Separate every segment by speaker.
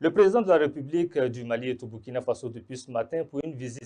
Speaker 1: Le président de la République du Mali est au Burkina Faso depuis ce matin pour une visite.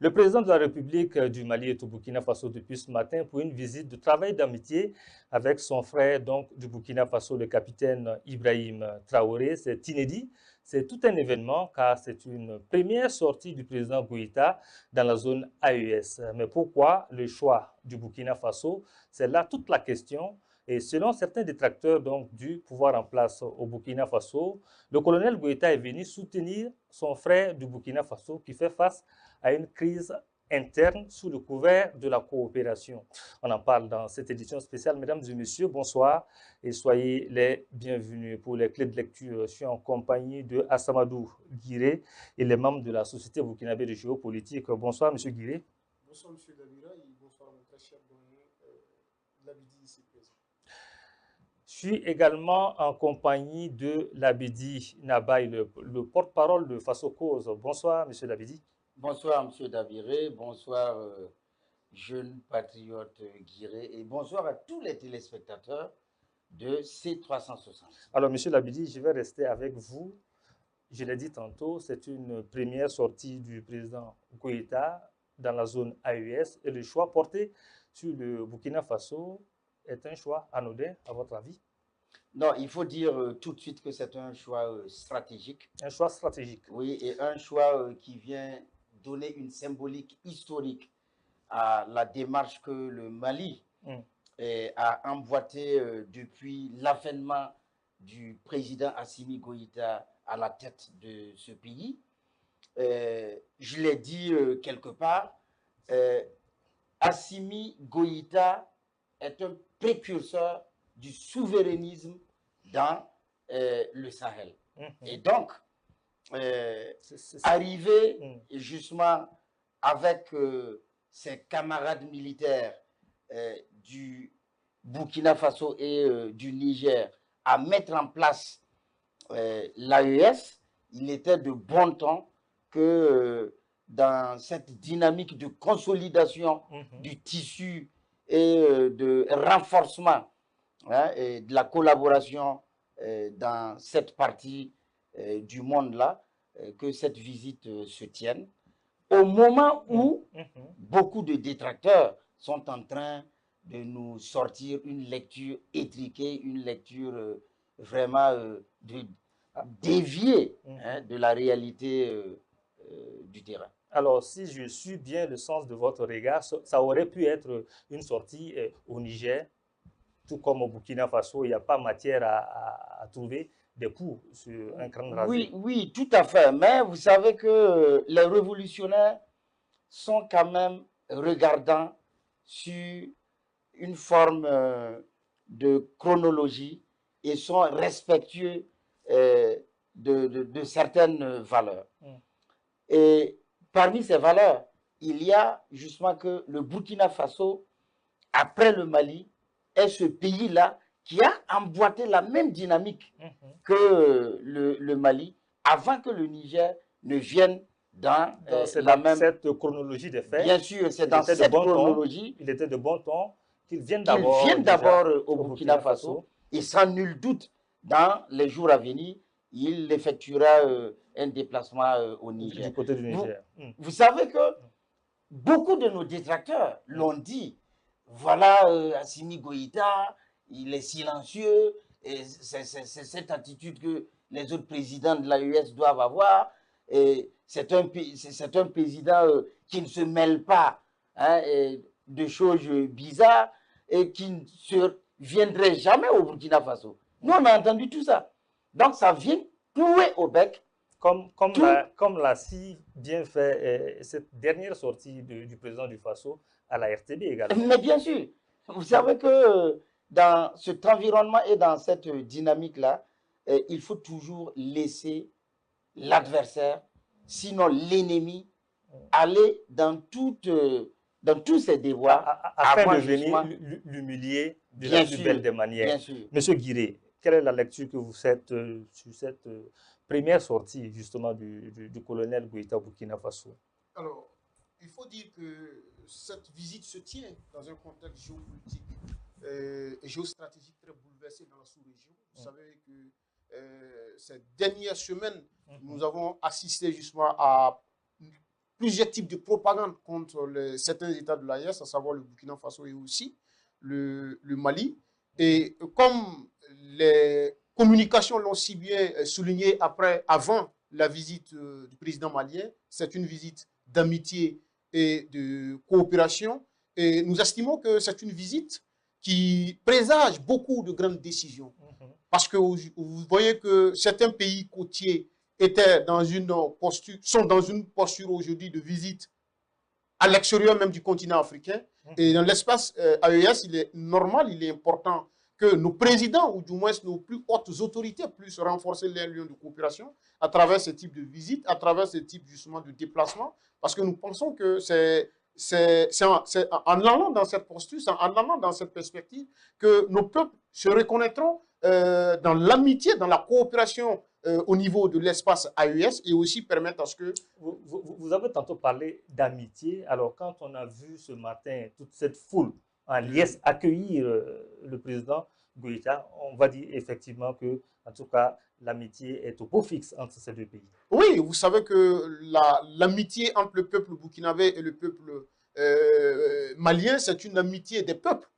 Speaker 1: Le président de la République du Mali est au Burkina Faso depuis ce matin pour une visite de travail d'amitié avec son frère du Burkina Faso, le capitaine Ibrahim Traoré. C'est inédit, c'est tout un événement car c'est une première sortie du président Goïta dans la zone AES. Mais pourquoi le choix du Burkina Faso? C'est là toute la question. Et selon certains détracteurs du pouvoir en place au Burkina Faso, le colonel Goïta est venu soutenir son frère du Burkina Faso qui fait face à une crise interne sous le couvert de la coopération. On en parle dans cette édition spéciale. Mesdames et messieurs, bonsoir et soyez les bienvenus. Pour les clés de lecture, je suis en compagnie de Assamadou Guiré et les membres de la Société burkinabé de géopolitique. Bonsoir, monsieur Guiré.
Speaker 2: Bonsoir, monsieur Dabira, et bonsoir, mon très cher doyen Labidi, ici présent.
Speaker 1: Je suis également en compagnie de Labidi Nabaye, le porte-parole de Faso Cause. Bonsoir, monsieur Labidi.
Speaker 3: Bonsoir, M. Dabiré, bonsoir, jeune patriote Guiré, et bonsoir à tous les téléspectateurs de C360.
Speaker 1: Alors, M. Labidi, je vais rester avec vous. Je l'ai dit tantôt, c'est une première sortie du président Goïta dans la zone AES et le choix porté sur le Burkina Faso est un choix anodin, à votre avis?
Speaker 3: Non, il faut dire tout de suite que c'est un choix stratégique.
Speaker 1: Un choix stratégique.
Speaker 3: Oui, et un choix qui vient donner une symbolique historique à la démarche que le Mali a emboîtée depuis l'avènement du président Assimi Goïta à la tête de ce pays. Je l'ai dit quelque part, Assimi Goïta est un précurseur du souverainisme dans le Sahel. Et donc, arriver justement avec ses camarades militaires du Burkina Faso et du Niger à mettre en place l'AES, il était de bon ton que dans cette dynamique de consolidation du tissu et de renforcement et de la collaboration dans cette partie du monde-là, que cette visite se tienne, au moment où beaucoup de détracteurs sont en train de nous sortir une lecture étriquée, une lecture vraiment déviée de la réalité du terrain.
Speaker 1: Alors, si je suis bien le sens de votre regard, ça aurait pu être une sortie au Niger, tout comme au Burkina Faso, il n'y a pas matière à trouver des poux sur un crâne rasé.
Speaker 3: Oui, oui, tout à fait. Mais vous savez que les révolutionnaires sont quand même regardants sur une forme de chronologie et sont respectueux de certaines valeurs. Et parmi ces valeurs, il y a justement que le Burkina Faso, après le Mali, est ce pays-là qui a emboîté la même dynamique que le Mali avant que le Niger ne vienne dans
Speaker 1: cette chronologie des faits.
Speaker 3: Bien sûr, c'est dans cette chronologie.
Speaker 1: Il était de bon ton qu'ils viennent
Speaker 3: d'abord au Burkina Faso et sans nul doute, dans les jours à venir, il effectuera un déplacement au Niger.
Speaker 1: Du côté du Niger.
Speaker 3: Vous savez que beaucoup de nos détracteurs l'ont dit. Voilà, Assimi Goïta, il est silencieux, et c'est cette attitude que les autres présidents de l'AES doivent avoir. C'est un président qui ne se mêle pas de choses bizarres et qui ne se viendrait jamais au Burkina Faso. Nous, on a entendu tout ça. Donc, ça vient clouer au bec.
Speaker 1: Comme l'a si bien fait cette dernière sortie du président du Faso à la RTB également.
Speaker 3: Mais bien sûr, vous savez que dans cet environnement et dans cette dynamique-là, il faut toujours laisser l'adversaire, sinon l'ennemi, aller dans tous ses devoirs.
Speaker 1: Afin de venir l'humilier de la plus belle des manières.
Speaker 3: Bien sûr.
Speaker 1: Monsieur Guiré, quelle est la lecture que vous faites sur cette première sortie justement du colonel Goïta au Burkina Faso?
Speaker 2: Alors, il faut dire que cette visite se tient dans un contexte géopolitique et géostratégique très bouleversé dans la sous-région. Vous savez que ces dernières semaines, nous avons assisté justement à plusieurs types de propagande contre certains États de l'AES, à savoir le Burkina Faso et aussi le Mali. Et comme les communications l'ont si bien souligné avant la visite du président malien, c'est une visite d'amitié et de coopération. Et nous estimons que c'est une visite qui présage beaucoup de grandes décisions. Parce que vous voyez que certains pays côtiers sont dans une posture aujourd'hui de visite à l'extérieur même du continent africain. Et dans l'espace AES, il est normal, il est important que nos présidents, ou du moins nos plus hautes autorités, puissent renforcer les liens de coopération à travers ce type de visite, à travers ce type justement de déplacement, parce que nous pensons que c'est en allant dans cette posture, c'est en allant dans cette perspective que nos peuples se reconnaîtront dans l'amitié, dans la coopération au niveau de l'espace AES et aussi permettre à ce que...
Speaker 1: Vous avez tantôt parlé d'amitié. Alors, quand on a vu ce matin toute cette foule en liesse accueillir le président Goïta, on va dire effectivement que, en tout cas, l'amitié est au beau fixe entre ces deux pays.
Speaker 2: Oui, vous savez que l'amitié entre le peuple burkinabé et le peuple malien, c'est une amitié des peuples.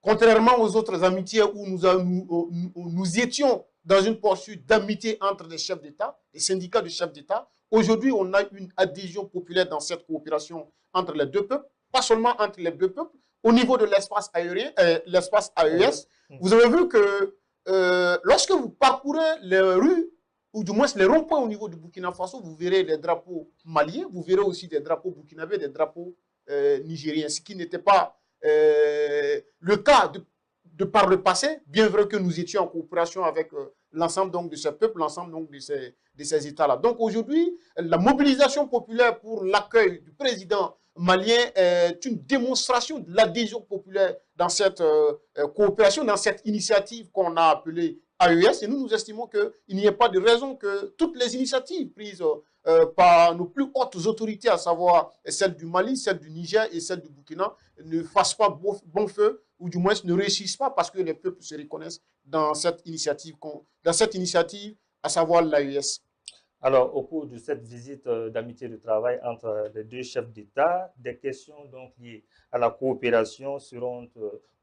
Speaker 2: Contrairement aux autres amitiés où nous étions dans une posture d'amitié entre les chefs d'État, les syndicats de chefs d'État, aujourd'hui, on a une adhésion populaire dans cette coopération entre les deux peuples, pas seulement entre les deux peuples, au niveau de l'espace aérien, l'espace AES. Vous avez vu que lorsque vous parcourez les rues, ou du moins les ronds-points au niveau du Burkina Faso, vous verrez les drapeaux maliens, vous verrez aussi des drapeaux burkinabés, des drapeaux nigériens, ce qui n'était pas le cas de par le passé, bien vrai que nous étions en coopération avec l'ensemble donc de ces peuples, l'ensemble donc de ces États-là. Donc aujourd'hui, la mobilisation populaire pour l'accueil du président malien est une démonstration de l'adhésion populaire dans cette coopération, dans cette initiative qu'on a appelée AES. Et nous estimons qu'il n'y a pas de raison que toutes les initiatives prises par nos plus hautes autorités, à savoir celle du Mali, celle du Niger et celle du Burkina, ne fassent pas bon feu, ou du moins ne réussissent pas parce que les peuples se reconnaissent dans cette initiative, à savoir l'AES.
Speaker 1: Alors, au cours de cette visite d'amitié de travail entre les deux chefs d'État, des questions donc liées à la coopération seront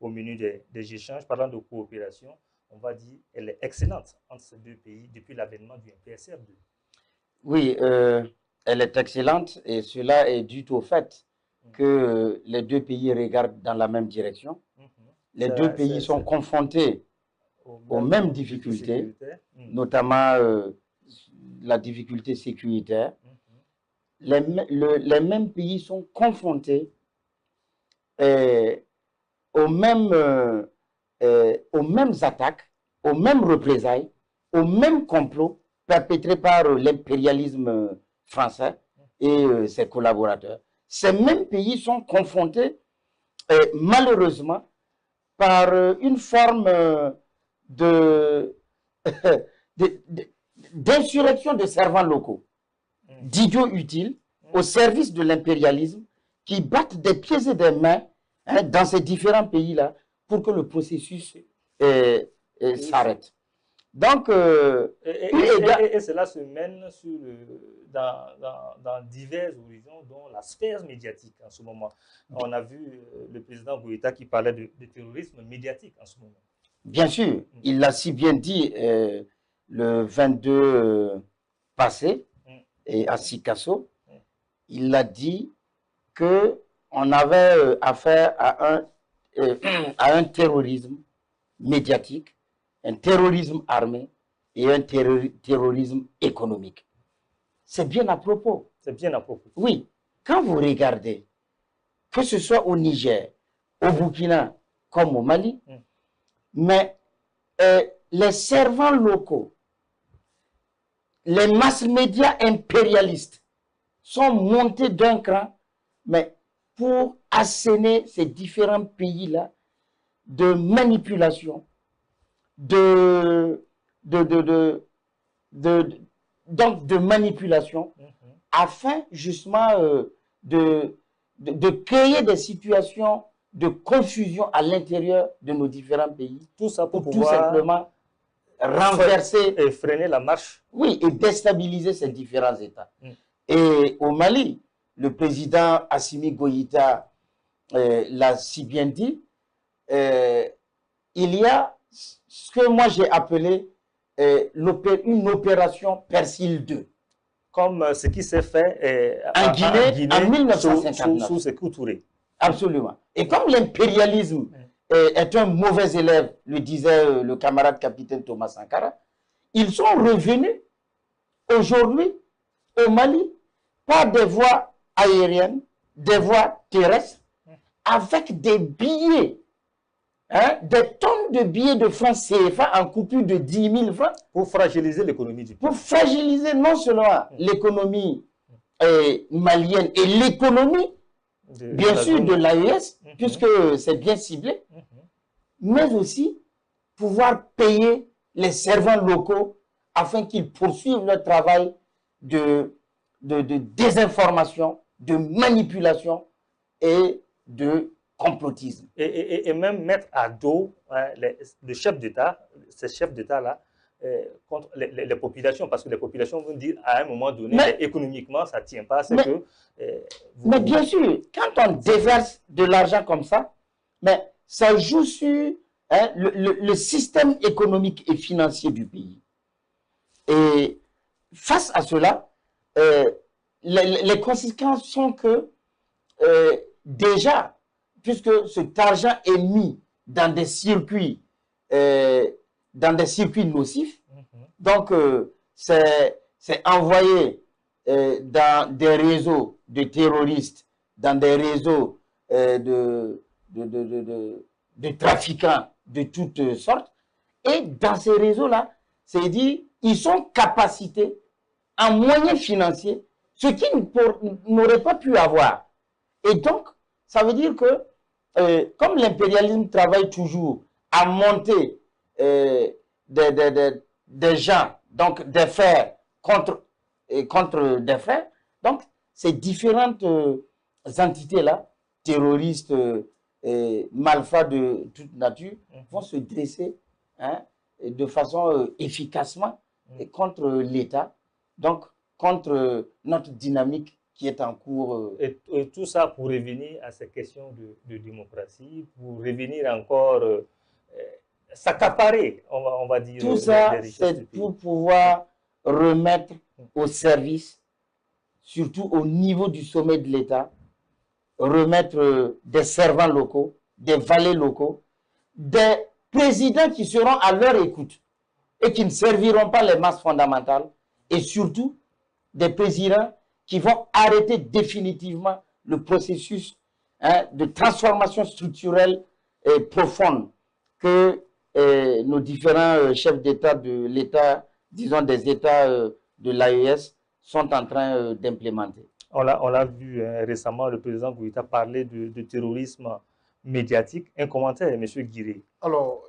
Speaker 1: au menu des échanges. Parlant de coopération, on va dire qu'elle est excellente entre ces deux pays depuis l'avènement du MPSR2.
Speaker 3: Oui, elle est excellente et cela est dû au fait que les deux pays regardent dans la même direction. Les deux pays sont confrontés aux mêmes difficultés, notamment la difficulté sécuritaire. Les mêmes pays sont confrontés aux mêmes attaques, aux mêmes représailles, aux mêmes complots perpétrés par l'impérialisme français et ses collaborateurs. Ces mêmes pays sont confrontés, malheureusement, par une forme d'insurrection de servants locaux, d'idiots utiles au service de l'impérialisme qui battent des pieds et des mains dans ces différents pays-là pour que le processus s'arrête. Donc,
Speaker 1: et cela se mène dans divers horizons, dont la sphère médiatique en ce moment. On a vu le président Goïta qui parlait de terrorisme médiatique en ce moment.
Speaker 3: Bien sûr, il l'a si bien dit le 22 passé et à Sikasso. Il a dit qu'on avait affaire à un terrorisme médiatique, un terrorisme armé et un terrorisme économique. C'est bien à propos.
Speaker 1: C'est bien à propos.
Speaker 3: Oui. Quand vous regardez, que ce soit au Niger, au Burkina, comme au Mali, mais les servants locaux, les masses médias impérialistes sont montés d'un cran, mais pour asséner ces différents pays-là de manipulation, donc de manipulation, afin justement de créer des situations de confusion à l'intérieur de nos différents pays.
Speaker 1: Tout ça pour
Speaker 3: tout
Speaker 1: pouvoir
Speaker 3: simplement renverser
Speaker 1: et freiner la marche.
Speaker 3: Oui, et déstabiliser ces différents États. Et au Mali, le président Assimi Goïta l'a si bien dit, il y a ce que moi j'ai appelé une opération Persil 2.
Speaker 1: Comme ce qui s'est fait
Speaker 3: en Guinée en 1959.
Speaker 1: Sous Sékou Touré.
Speaker 3: Absolument. Et comme l'impérialisme est un mauvais élève, le disait le camarade capitaine Thomas Sankara, ils sont revenus aujourd'hui au Mali par des voies aériennes, des voies terrestres, avec des billets, des tonnes de billets de francs CFA en coupure de 10 000 francs.
Speaker 1: Pour fragiliser l'économie du pays.
Speaker 3: Pour fragiliser non seulement l'économie malienne et l'économie, bien sûr, de l'AES, puisque c'est bien ciblé, mais aussi pouvoir payer les servants locaux afin qu'ils poursuivent leur travail de désinformation, de manipulation et de complotisme.
Speaker 1: Et même mettre à dos le chef d'État, ces chefs d'État-là, contre les populations, parce que les populations vont dire à un moment donné, économiquement, ça ne tient pas.
Speaker 3: Mais bien sûr, quand on déverse de l'argent comme ça, mais ça joue sur le système économique et financier du pays. Et face à cela, les conséquences sont que déjà, puisque cet argent est mis dans des circuits nocifs, donc c'est envoyé dans des réseaux de terroristes, dans des réseaux de trafiquants de toutes sortes. Et dans ces réseaux-là, c'est dit, ils sont capacités en moyens financiers, ce qu'ils n'auraient pas pu avoir. Et donc, ça veut dire que, comme l'impérialisme travaille toujours à monter des gens, donc des frères contre des frères, donc ces différentes entités-là, terroristes, malfrats de toute nature, vont se dresser de façon efficacement contre l'État, donc contre notre dynamique qui est en cours.
Speaker 1: Et tout ça pour revenir à ces questions de démocratie, pour revenir encore s'accaparer, on va dire.
Speaker 3: Tout ça, c'est pour pouvoir remettre au service, surtout au niveau du sommet de l'État, remettre des servants locaux, des valets locaux, des présidents qui seront à leur écoute et qui ne serviront pas les masses fondamentales, et surtout des présidents qui vont arrêter définitivement le processus de transformation structurelle et profonde que nos différents chefs d'État de l'État, disons des États de l'AES, sont en train d'implémenter.
Speaker 1: On l'a vu récemment, le président Goïta parlait de terrorisme médiatique. Un commentaire, M. Guiré.
Speaker 2: Alors,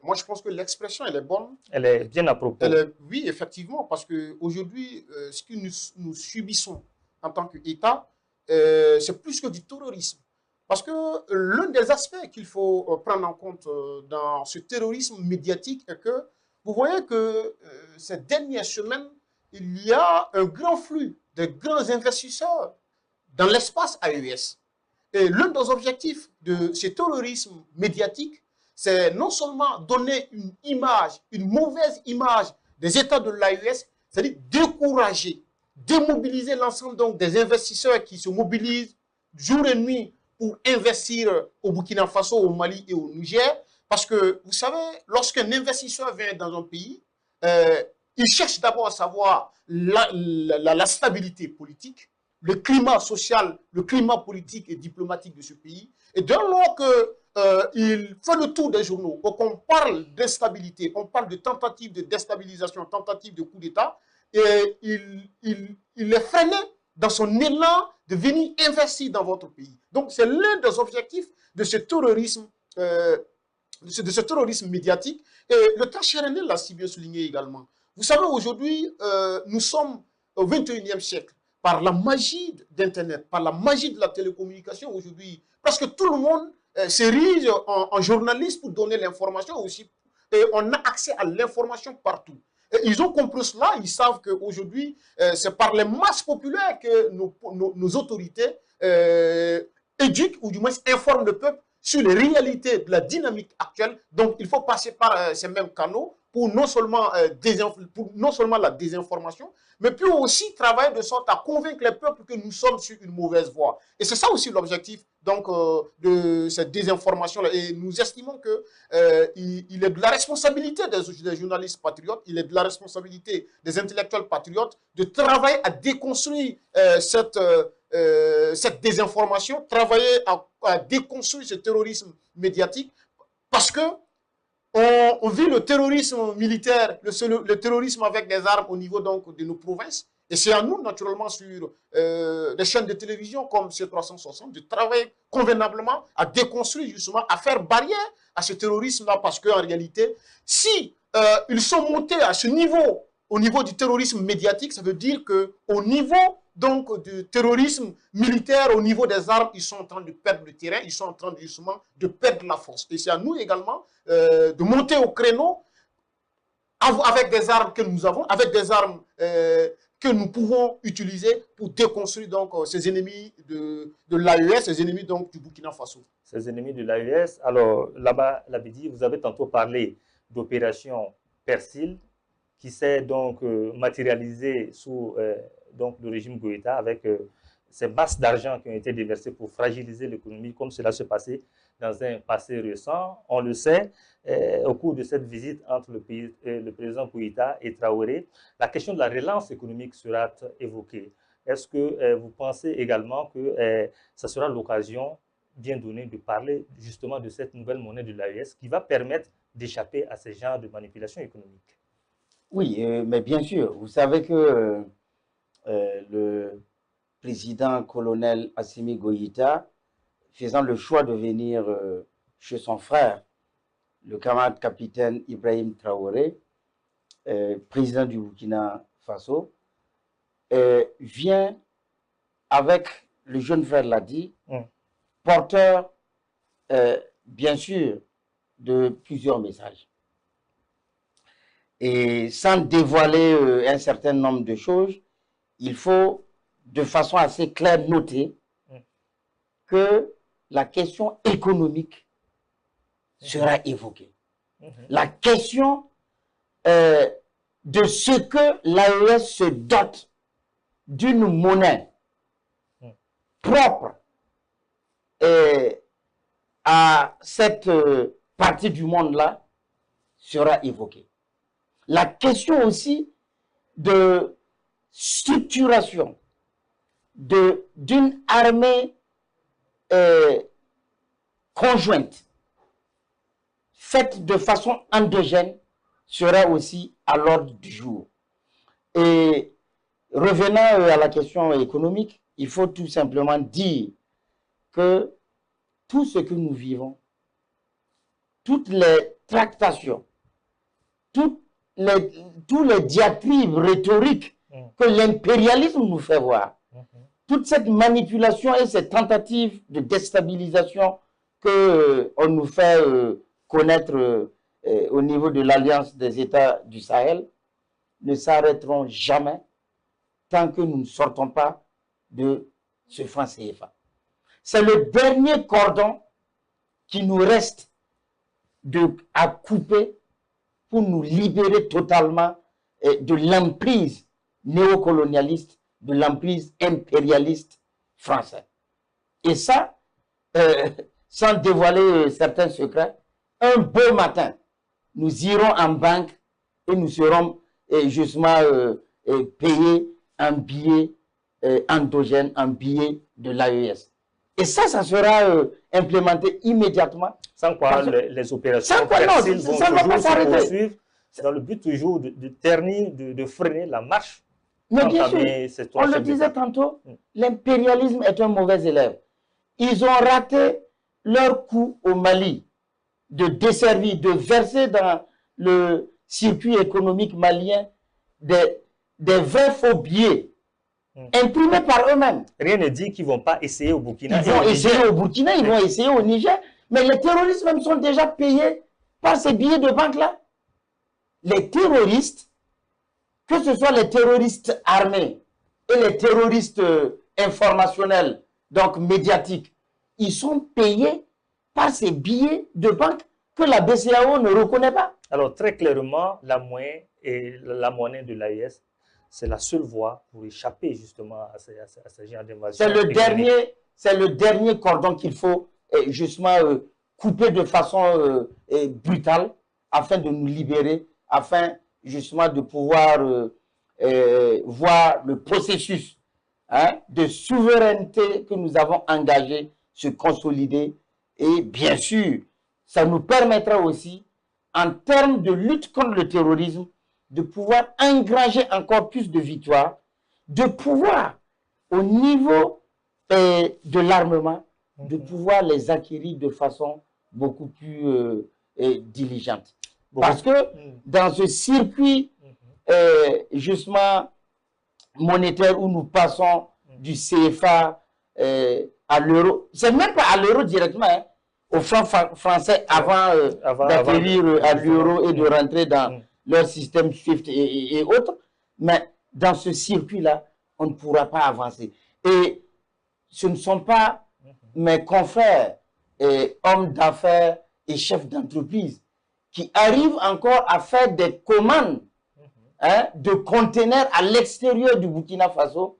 Speaker 2: moi je pense que l'expression, elle est bonne.
Speaker 1: Elle est bien à propos.
Speaker 2: Oui, effectivement, parce qu'aujourd'hui, ce que nous subissons en tant qu'État, c'est plus que du terrorisme. Parce que l'un des aspects qu'il faut prendre en compte dans ce terrorisme médiatique est que vous voyez que ces dernières semaines, il y a un grand flux de grands investisseurs dans l'espace AES. Et l'un des objectifs de ce terrorisme médiatique, c'est non seulement donner une image, une mauvaise image des États de l'AES, c'est-à-dire décourager, démobiliser l'ensemble donc des investisseurs qui se mobilisent jour et nuit pour investir au Burkina Faso, au Mali et au Niger. Parce que, vous savez, lorsqu'un investisseur vient dans un pays, il cherche d'abord à savoir la stabilité politique, le climat social, le climat politique et diplomatique de ce pays. Et dès lors qu'il fait le tour des journaux, qu'on parle d'instabilité, on parle de tentative de déstabilisation, tentative de coup d'État, et il est freiné dans son élan de venir investir dans votre pays. Donc, c'est l'un des objectifs de ce terrorisme médiatique. Et le Tacherené l'a si bien souligné également. Vous savez, aujourd'hui, nous sommes au 21e siècle. par la magie d'Internet, par la magie de la télécommunication aujourd'hui, presque tout le monde s'érige en journaliste pour donner l'information aussi. Et on a accès à l'information partout. Et ils ont compris cela, ils savent qu'aujourd'hui, c'est par les masses populaires que nos autorités éduquent ou du moins informent le peuple sur les réalités de la dynamique actuelle. Donc, il faut passer par ces mêmes canaux pour non seulement la désinformation, mais puis aussi travailler de sorte à convaincre les peuples que nous sommes sur une mauvaise voie. Et c'est ça aussi l'objectif donc de cette désinformation-là. Et nous estimons que il est de la responsabilité des journalistes patriotes, il est de la responsabilité des intellectuels patriotes de travailler à déconstruire cette désinformation, travailler à déconstruire ce terrorisme médiatique, parce que on vit le terrorisme militaire, le terrorisme avec des armes au niveau donc de nos provinces. Et c'est à nous, naturellement, sur des chaînes de télévision comme C360, de travailler convenablement à déconstruire, justement, à faire barrière à ce terrorisme-là. Parce qu'en réalité, si ils sont montés à ce niveau, au niveau du terrorisme médiatique, ça veut dire qu'au niveau donc du terrorisme militaire, au niveau des armes, ils sont en train de perdre le terrain, ils sont en train justement de perdre la force. Et c'est à nous également de monter au créneau avec des armes que nous avons, avec des armes que nous pouvons utiliser pour déconstruire donc ces ennemis de l'AES, ces ennemis donc du Burkina Faso.
Speaker 1: Ces ennemis de l'AES, alors là-bas, Labidi, vous avez tantôt parlé d'opération Persil, qui s'est donc matérialisée sous donc, le régime Goïta avec ces masses d'argent qui ont été déversées pour fragiliser l'économie, comme cela se passait dans un passé récent. On le sait, au cours de cette visite entre le président Goïta et Traoré, la question de la relance économique sera évoquée. Est-ce que vous pensez également que ça sera l'occasion bien donnée de parler justement de cette nouvelle monnaie de l'AES qui va permettre d'échapper à ces genres de manipulation économique?
Speaker 3: Oui, mais bien sûr, vous savez que le président colonel Assimi Goïta, faisant le choix de venir chez son frère, le camarade capitaine Ibrahim Traoré, président du Burkina Faso, vient avec, le jeune frère l'a dit, porteur, bien sûr, de plusieurs messages. Et sans dévoiler un certain nombre de choses, il faut de façon assez claire noter que la question économique sera évoquée. La question de ce que l'AES se dote d'une monnaie propre à cette partie du monde-là sera évoquée. La question aussi de structuration d'une armée conjointe, faite de façon endogène, sera aussi à l'ordre du jour. Et revenant à la question économique, il faut tout simplement dire que tout ce que nous vivons, toutes les tractations, tous les diatribes rhétoriques que l'impérialisme nous fait voir, toute cette manipulation et ces tentatives de déstabilisation qu'on nous fait connaître au niveau de l'Alliance des États du Sahel ne s'arrêteront jamais tant que nous ne sortons pas de ce franc CFA. C'est le dernier cordon qui nous reste à couper pour nous libérer totalement de l'emprise néocolonialiste, de l'emprise impérialiste française. Et ça, sans dévoiler certains secrets, un beau matin, nous irons en banque et nous serons justement payés un billet endogène, un billet de l'AES. Et ça sera implémenté immédiatement.
Speaker 1: Sans quoi les opérations
Speaker 3: sans quoi, non, ça ne va pas s'arrêter.
Speaker 1: Dans le but toujours de ternir, de freiner la marche.
Speaker 3: Mais bien sûr, on le disait tantôt, l'impérialisme est un mauvais élève. Ils ont raté leur coup au Mali de desservir, de verser dans le circuit économique malien des vrais faux billets imprimés par eux-mêmes.
Speaker 1: Rien ne dit qu'ils ne vont pas essayer au Burkina.
Speaker 3: Ils vont essayer au Burkina, ils vont essayer au Niger. Mais les terroristes même sont déjà payés par ces billets de banque-là. Les terroristes, que ce soit les terroristes armés et les terroristes informationnels, donc médiatiques, ils sont payés par ces billets de banque que la BCEAO ne reconnaît pas.
Speaker 1: Alors, très clairement, la monnaie de l'AES, c'est la seule voie pour échapper justement à ce genre d'invasion.
Speaker 3: C'est le dernier cordon qu'il faut justement couper de façon brutale afin de nous libérer, afin justement de pouvoir voir le processus de souveraineté que nous avons engagé se consolider. Et bien sûr, ça nous permettra aussi, en termes de lutte contre le terrorisme, de pouvoir engranger encore plus de victoires, de pouvoir, au niveau de l'armement, de pouvoir les acquérir de façon beaucoup plus diligente. Parce que dans ce circuit, justement, monétaire où nous passons du CFA à l'euro, c'est même pas à l'euro directement, hein, au franc français avant d'atterrir à l'euro et de rentrer dans leur système SWIFT et autres. Mais dans ce circuit-là, on ne pourra pas avancer. Et ce ne sont pas mes confrères, hommes d'affaires et chefs d'entreprise qui arrivent encore à faire des commandes de conteneurs à l'extérieur du Burkina Faso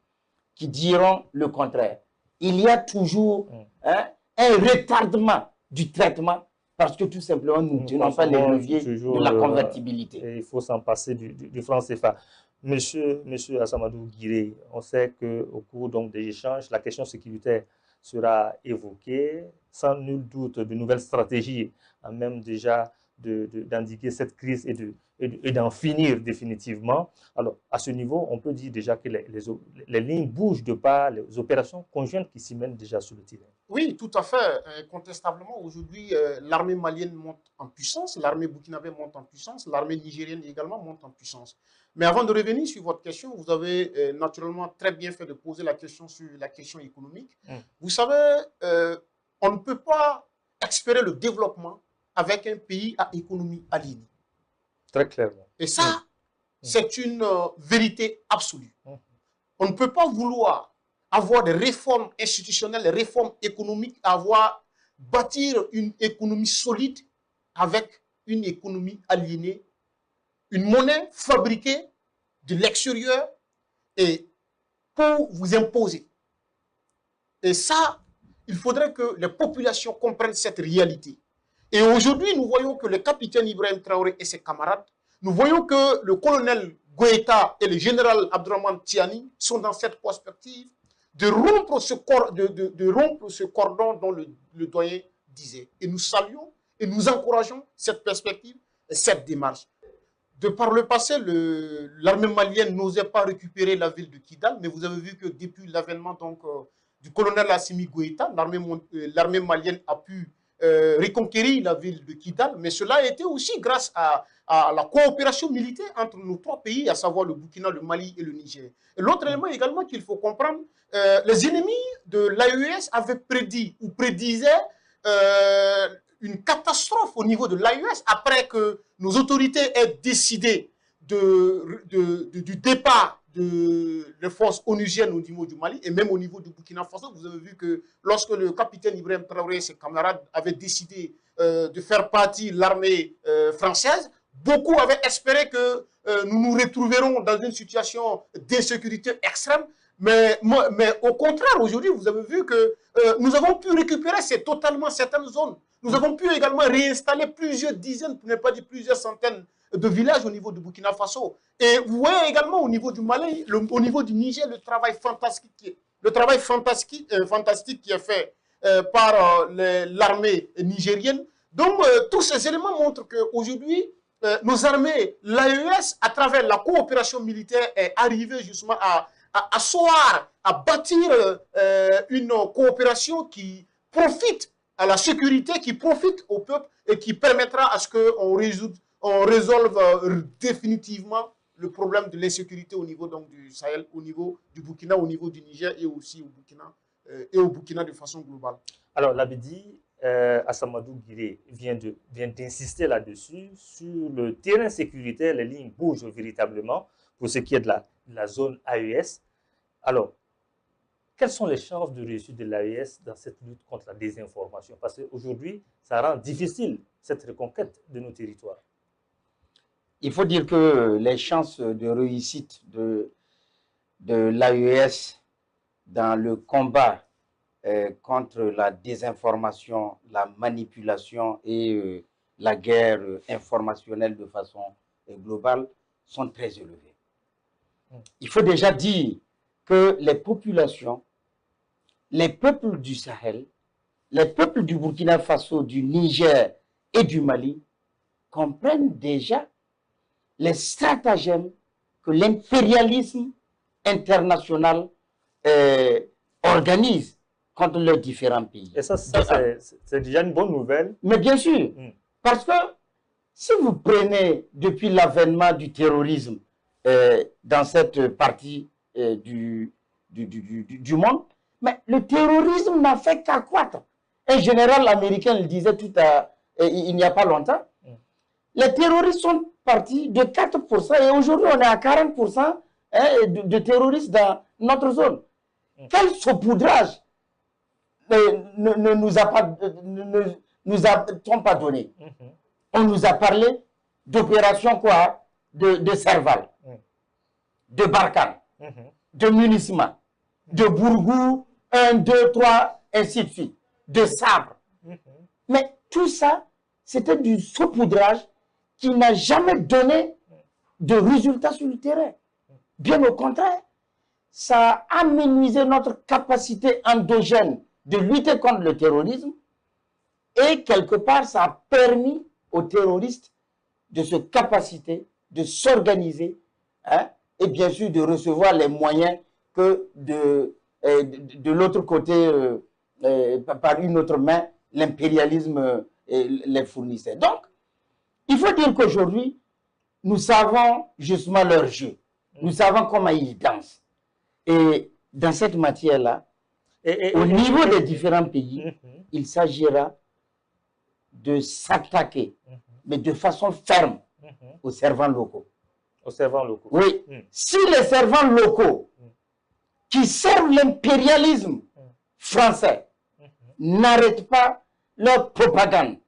Speaker 3: qui diront le contraire. Il y a toujours un retardement du traitement parce que tout simplement nous ne tenons pas les leviers de la convertibilité.
Speaker 1: Et il faut s'en passer du franc CFA. Monsieur Assamadou Guiré, on sait qu'au cours donc, des échanges, la question sécuritaire sera évoquée, sans nul doute de nouvelles stratégies, à même déjà d'endiguer cette crise et d'en finir définitivement. Alors, à ce niveau, on peut dire déjà que les lignes bougent de par les opérations conjointes qui s'y mènent déjà sur le terrain.
Speaker 2: Oui, tout à fait. Incontestablement, aujourd'hui, l'armée malienne monte en puissance, l'armée burkinabé monte en puissance, l'armée nigérienne également monte en puissance. Mais avant de revenir sur votre question, vous avez naturellement très bien fait de poser la question sur la question économique. Vous savez, on ne peut pas espérer le développement avec un pays à économie alignée.
Speaker 1: Très clairement.
Speaker 2: Et ça, c'est une vérité absolue. On ne peut pas vouloir avoir des réformes institutionnelles, des réformes économiques, bâtir une économie solide avec une économie aliénée, une monnaie fabriquée de l'extérieur et pour vous imposer. Et ça, il faudrait que les populations comprennent cette réalité. Et aujourd'hui, nous voyons que le capitaine Ibrahim Traoré et ses camarades, nous voyons que le colonel Goïta et le général Abdourahmane Tiani sont dans cette perspective de rompre ce cordon dont le doyen disait. Et nous saluons et nous encourageons cette perspective et cette démarche. De par le passé, l'armée malienne n'osait pas récupérer la ville de Kidal, mais vous avez vu que depuis l'avènement du colonel Assimi Goïta, l'armée malienne a pu reconquérir la ville de Kidal, mais cela a été aussi grâce à la coopération militaire entre nos trois pays, à savoir le Burkina, le Mali et le Niger. Et l'autre élément également qu'il faut comprendre, les ennemis de l'AES avaient prédit ou prédisaient une catastrophe au niveau de l'AES après que nos autorités aient décidé du départ des forces onusiennes au niveau du Mali et même au niveau du Burkina Faso. Vous avez vu que lorsque le capitaine Ibrahim Traoré et ses camarades avaient décidé de faire partie de l'armée française, beaucoup avaient espéré que nous nous retrouverons dans une situation d'insécurité extrême. Mais au contraire, aujourd'hui, vous avez vu que nous avons pu récupérer totalement certaines zones. Nous avons pu également réinstaller plusieurs dizaines, pour ne pas dire plusieurs centaines de villages au niveau du Burkina Faso. Et vous voyez également au niveau du Mali, au niveau du Niger, le travail fantastique qui est fait par l'armée nigérienne. Donc, tous ces éléments montrent qu'aujourd'hui, nos armées, l'AES, à travers la coopération militaire, est arrivée justement à asseoir, à bâtir une coopération qui profite à la sécurité, qui profite au peuple et qui permettra à ce qu'on résolve définitivement le problème de l'insécurité au niveau donc, du Sahel, au niveau du Burkina, au niveau du Niger et aussi au Burkina de façon globale.
Speaker 1: Alors, Labidi, Assamadou Guiré vient d'insister là-dessus. Sur le terrain sécuritaire, les lignes bougent véritablement pour ce qui est de la zone AES. Alors, quelles sont les chances de réussite de l'AES dans cette lutte contre la désinformation? Parce qu'aujourd'hui, ça rend difficile cette reconquête de nos territoires.
Speaker 3: Il faut dire que les chances de réussite de l'AES dans le combat contre la désinformation, la manipulation et la guerre informationnelle de façon globale sont très élevées. Il faut déjà dire que les populations, les peuples du Sahel, les peuples du Burkina Faso, du Niger et du Mali comprennent déjà les stratagèmes que l'impérialisme international organise contre leurs différents pays.
Speaker 1: Et ça c'est déjà une bonne nouvelle.
Speaker 3: Mais bien sûr, parce que si vous prenez depuis l'avènement du terrorisme dans cette partie du monde, mais le terrorisme n'a fait qu'accroître. Un général américain le disait il n'y a pas longtemps. Les terroristes sont partis de 4% et aujourd'hui on est à 40% de terroristes dans notre zone. Quel saupoudrage ne nous a-t-on pas donné? On nous a parlé d'opérations quoi? De Serval, de Barkhane, de Munissima, de Bourgou, 1, 2, 3, ainsi de suite, de Sabre. Mais tout ça, c'était du saupoudrage qui n'a jamais donné de résultats sur le terrain. Bien au contraire, ça a amenuisé notre capacité endogène de lutter contre le terrorisme et quelque part, ça a permis aux terroristes de se capaciter, de s'organiser et bien sûr de recevoir les moyens que de l'autre côté, par une autre main, l'impérialisme les fournissait. Donc, il faut dire qu'aujourd'hui, nous savons justement leur jeu. Nous savons comment ils dansent. Et dans cette matière-là, au niveau des différents pays, il s'agira de s'attaquer, mais de façon ferme, aux servants locaux.
Speaker 1: Aux servants locaux.
Speaker 3: Oui. Si les servants locaux qui servent l'impérialisme français n'arrêtent pas leur propagande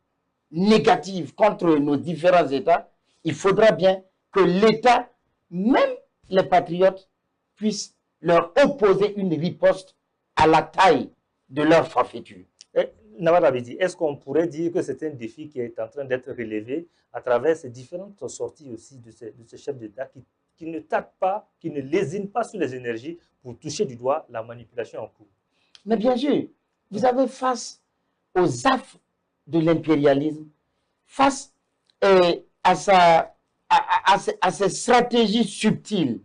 Speaker 3: négative contre nos différents États, il faudra bien que l'État, même les patriotes, puissent leur opposer une riposte à la taille de leur forfaiture.
Speaker 1: Nawad Labidi, est-ce qu'on pourrait dire que c'est un défi qui est en train d'être relevé à travers ces différentes sorties aussi de ces chefs d'État qui ne tardent pas, qui ne lésinent pas sur les énergies pour toucher du doigt la manipulation en cours?
Speaker 3: Mais bien sûr, vous avez face aux affres de l'impérialisme, face à ces stratégies subtiles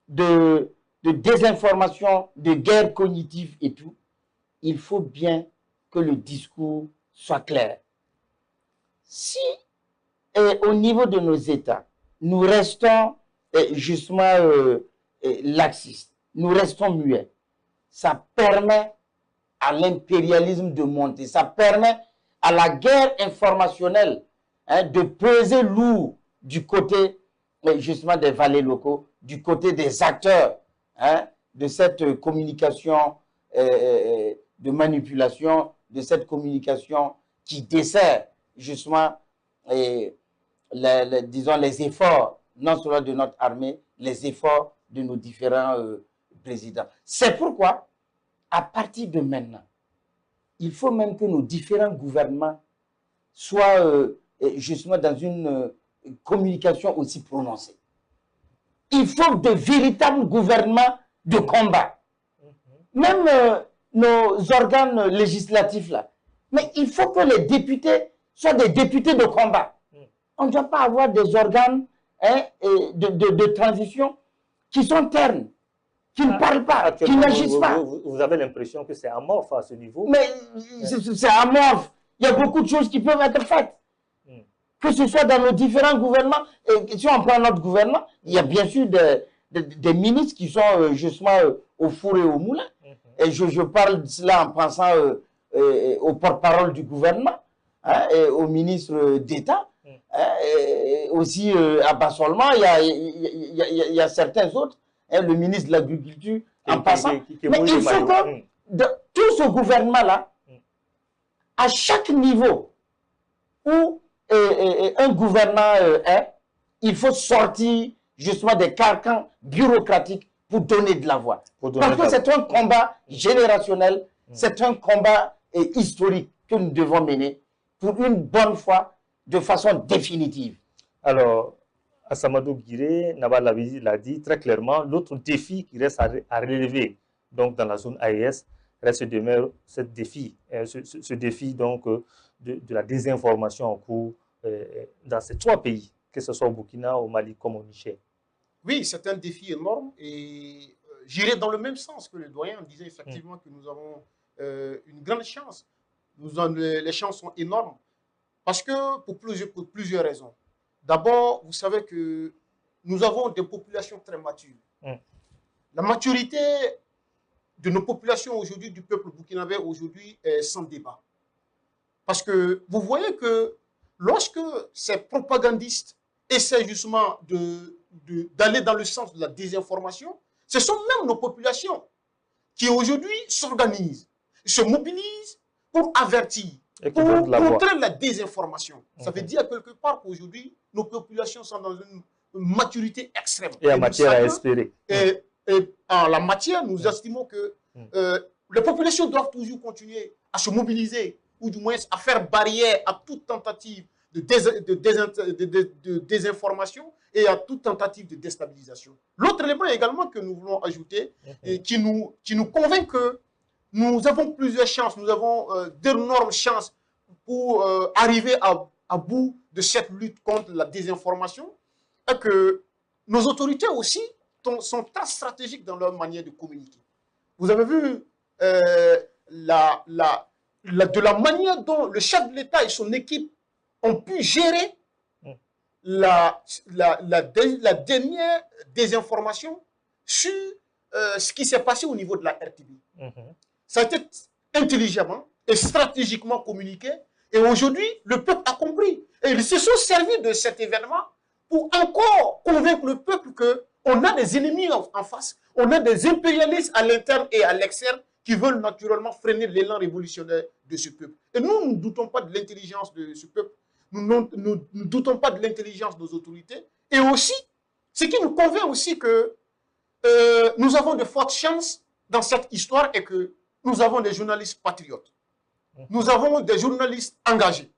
Speaker 3: de désinformation, de guerre cognitive et tout, il faut bien que le discours soit clair. Si au niveau de nos États, nous restons justement laxistes, nous restons muets, ça permet à l'impérialisme de monter, ça permet à la guerre informationnelle de peser lourd du côté justement des valets locaux, du côté des acteurs de cette communication de manipulation, de cette communication qui dessert justement disons les efforts, non seulement de notre armée, les efforts de nos différents présidents. C'est pourquoi, à partir de maintenant, il faut même que nos différents gouvernements soient justement dans une communication aussi prononcée. Il faut de véritables gouvernements de combat. Même nos organes législatifs là. Mais il faut que les députés soient des députés de combat. On ne doit pas avoir des organes de transition qui sont ternes, qui ne parlent pas, qui n'agissent pas.
Speaker 1: Vous avez l'impression que c'est amorphe à ce niveau?
Speaker 3: Mais c'est amorphe. Il y a beaucoup de choses qui peuvent être faites. que ce soit dans nos différents gouvernements. Et si on prend notre gouvernement, il y a bien sûr des ministres qui sont justement au four et au moulin. Et je parle de cela en pensant au porte-parole du gouvernement, hein, et au ministre d'État, hein, et aussi à Bassolman, il y a certains autres, hein, le ministre de l'Agriculture en passant. Mais il faut que tout ce gouvernement-là, à chaque niveau où un gouvernant est, il faut sortir justement des carcans bureaucratiques pour donner de la voix. Parce que c'est un combat générationnel, c'est un combat historique que nous devons mener pour une bonne fois, de façon définitive.
Speaker 1: Alors, Assamadou Guiré, Nabal l'a dit très clairement, l'autre défi qui reste à relever donc, dans la zone AES reste demeure ce défi donc, de la désinformation en cours dans ces 3 pays, que ce soit au Burkina, au Mali comme au Niger.
Speaker 2: Oui, c'est un défi énorme et j'irai dans le même sens que le doyen en disant effectivement que nous avons une grande chance. Les chances sont énormes parce que pour plusieurs raisons. D'abord, vous savez que nous avons des populations très matures. La maturité de nos populations aujourd'hui, du peuple burkinabé aujourd'hui, est sans débat. Parce que vous voyez que lorsque ces propagandistes essaient justement d'aller dans le sens de la désinformation, ce sont même nos populations qui aujourd'hui s'organisent, se mobilisent pour avertir, pour contrer la désinformation. Ça veut dire quelque part qu'aujourd'hui, nos populations sont dans une maturité extrême.
Speaker 1: Et en matière à espérer.
Speaker 2: Et en la matière, nous estimons que les populations doivent toujours continuer à se mobiliser, ou du moins à faire barrière à toute tentative de désinformation et à toute tentative de déstabilisation. L'autre élément également que nous voulons ajouter, et qui nous convainc que nous avons plusieurs chances, nous avons d'énormes chances pour arriver à bout de cette lutte contre la désinformation, et que nos autorités aussi sont très stratégiques dans leur manière de communiquer. Vous avez vu de la manière dont le chef de l'État et son équipe ont pu gérer la dernière désinformation sur ce qui s'est passé au niveau de la RTB. Ça a été intelligemment et stratégiquement communiqué. Et aujourd'hui, le peuple a compris. Et ils se sont servis de cet événement pour encore convaincre le peuple qu'on a des ennemis en face, on a des impérialistes à l'interne et à l'externe qui veulent naturellement freiner l'élan révolutionnaire de ce peuple. Et nous ne doutons pas de l'intelligence de ce peuple. Nous ne doutons pas de l'intelligence de nos autorités. Et aussi, ce qui nous convient aussi que nous avons de fortes chances dans cette histoire et que nous avons des journalistes patriotes. Nous avons des journalistes engagés.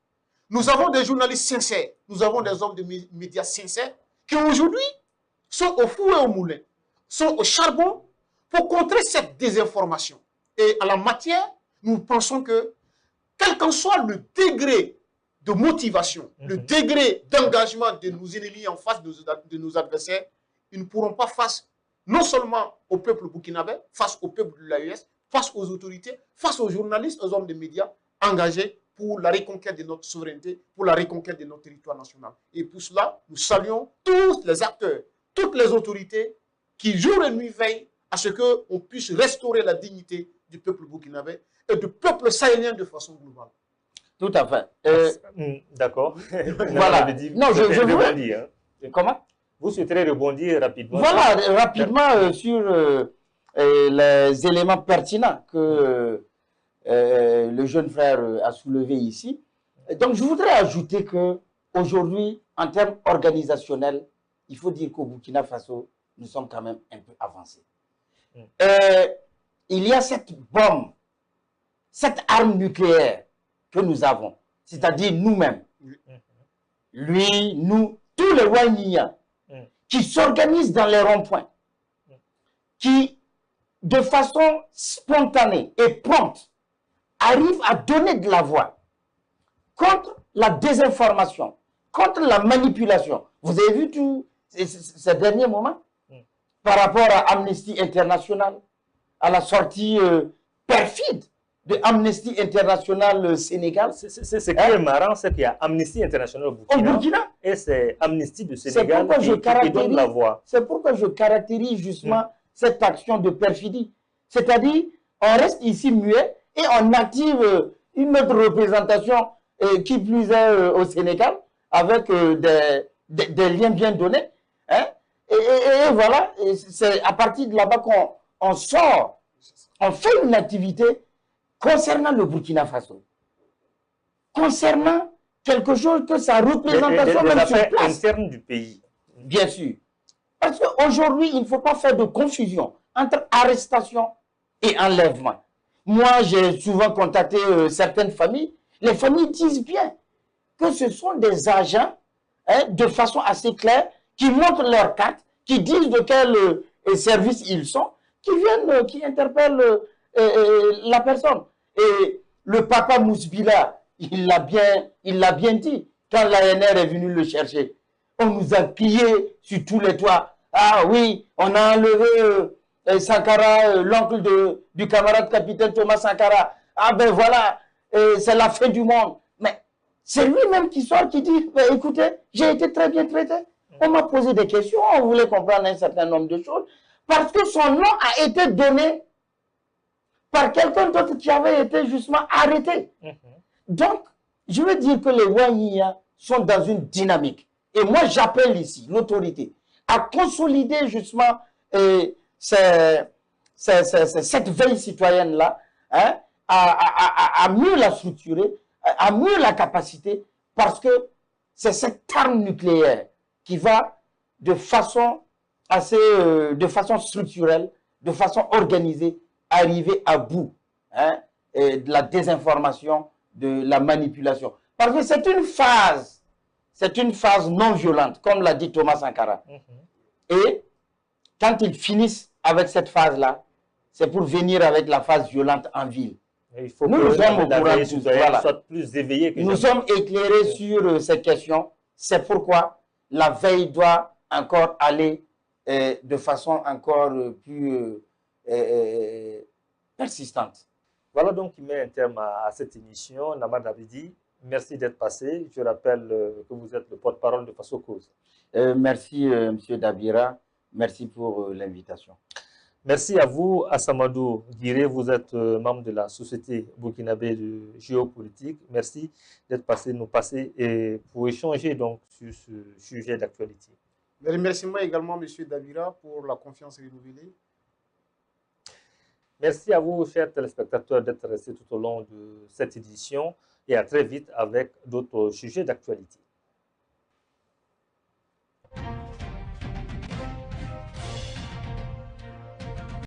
Speaker 2: Nous avons des journalistes sincères. Nous avons des hommes de médias sincères qui aujourd'hui sont au four et au moulin, sont au charbon pour contrer cette désinformation. Et en la matière, nous pensons que quel qu'en soit le degré de motivation, le degré d'engagement de nos ennemis en face de nos adversaires, ils ne pourront pas face non seulement au peuple burkinabé, face au peuple de l'AES, face aux autorités, face aux journalistes, aux hommes de médias engagés pour la reconquête de notre souveraineté, pour la reconquête de notre territoire national. Et pour cela, nous saluons tous les acteurs, toutes les autorités qui jour et nuit veillent à ce qu'on puisse restaurer la dignité du peuple burkinabé et du peuple sahélien de façon globale.
Speaker 3: Tout à fait.
Speaker 1: D'accord.
Speaker 3: Voilà.
Speaker 1: Non, je rebondis. Hein.
Speaker 3: Comment?
Speaker 1: Vous souhaiterez rebondir rapidement?
Speaker 3: Voilà, rapidement sur les éléments pertinents que le jeune frère a soulevés ici. Donc, je voudrais ajouter qu'aujourd'hui, en termes organisationnels, il faut dire qu'au Burkina Faso, nous sommes quand même un peu avancés. Il y a cette bombe, cette arme nucléaire que nous avons, c'est-à-dire nous-mêmes. Lui, nous, tous les Wanyia qui s'organisent dans les ronds-points, qui, de façon spontanée et prompte, arrivent à donner de la voix contre la désinformation, contre la manipulation. Vous avez vu tous ces derniers moments par rapport à Amnesty International, à la sortie perfide de Amnesty International Sénégal.
Speaker 1: Ce qui est marrant, c'est qu'il y a Amnesty International au Burkina, et c'est Amnesty du Sénégal qui donne la voix.
Speaker 3: C'est pourquoi je caractérise justement cette action de perfidie. C'est-à-dire, on reste ici muet et on active une autre représentation qui plus est au Sénégal, avec des liens bien donnés. Hein? Et voilà, c'est à partir de là-bas qu'on sort, on fait une activité concernant le Burkina Faso, concernant quelque chose que sa représentation même sur place.
Speaker 1: Interne du pays.
Speaker 3: Bien sûr. Parce qu'aujourd'hui, il ne faut pas faire de confusion entre arrestation et enlèvement. Moi, j'ai souvent contacté certaines familles. Les familles disent bien que ce sont des agents, hein, de façon assez claire, qui montrent leur carte, qui disent de quel service ils sont, qui viennent, qui interpellent la personne. Et le papa Mousbila, il l'a bien dit, quand l'ANR est venu le chercher. On nous a crié sur tous les toits. Ah oui, on a enlevé Sankara, l'oncle du camarade capitaine Thomas Sankara. Ah ben voilà, c'est la fin du monde. Mais c'est lui-même qui sort, qui dit, écoutez, j'ai été très bien traité. On m'a posé des questions, on voulait comprendre un certain nombre de choses. Parce que son nom a été donné par quelqu'un d'autre qui avait été justement arrêté. Donc, je veux dire que les Wanyia sont dans une dynamique. Et moi, j'appelle ici l'autorité à consolider justement cette veille citoyenne-là, hein, à mieux la structurer, à mieux la capaciter, parce que c'est cette arme nucléaire qui va de façon de façon structurelle, de façon organisée, arriver à bout, hein, de la désinformation, de la manipulation. Parce que c'est une phase non violente, comme l'a dit Thomas Sankara. Et quand ils finissent avec cette phase-là, c'est pour venir avec la phase violente en ville.
Speaker 1: Il faut
Speaker 3: nous sommes au courant de tout. Voilà.
Speaker 1: Soit plus éveillés que
Speaker 3: nous sommes éclairés sur ces questions. C'est pourquoi la veille doit encore aller de façon encore plus persistante.
Speaker 1: Voilà donc qui met un terme à cette émission. Namad Abidi, merci d'être passé. Je rappelle que vous êtes le porte-parole de Faso Cause.
Speaker 3: Merci, M. Dabira. Merci pour l'invitation.
Speaker 1: Merci à vous, Assamadou Guiré. Vous êtes membre de la Société burkinabé de géopolitique. Merci d'être passé, nous passer et pour échanger donc sur ce sujet d'actualité.
Speaker 2: Mes remerciements également, M. Dabira, pour la confiance renouvelée.
Speaker 1: Merci à vous, chers téléspectateurs, d'être restés tout au long de cette édition et à très vite avec d'autres sujets d'actualité.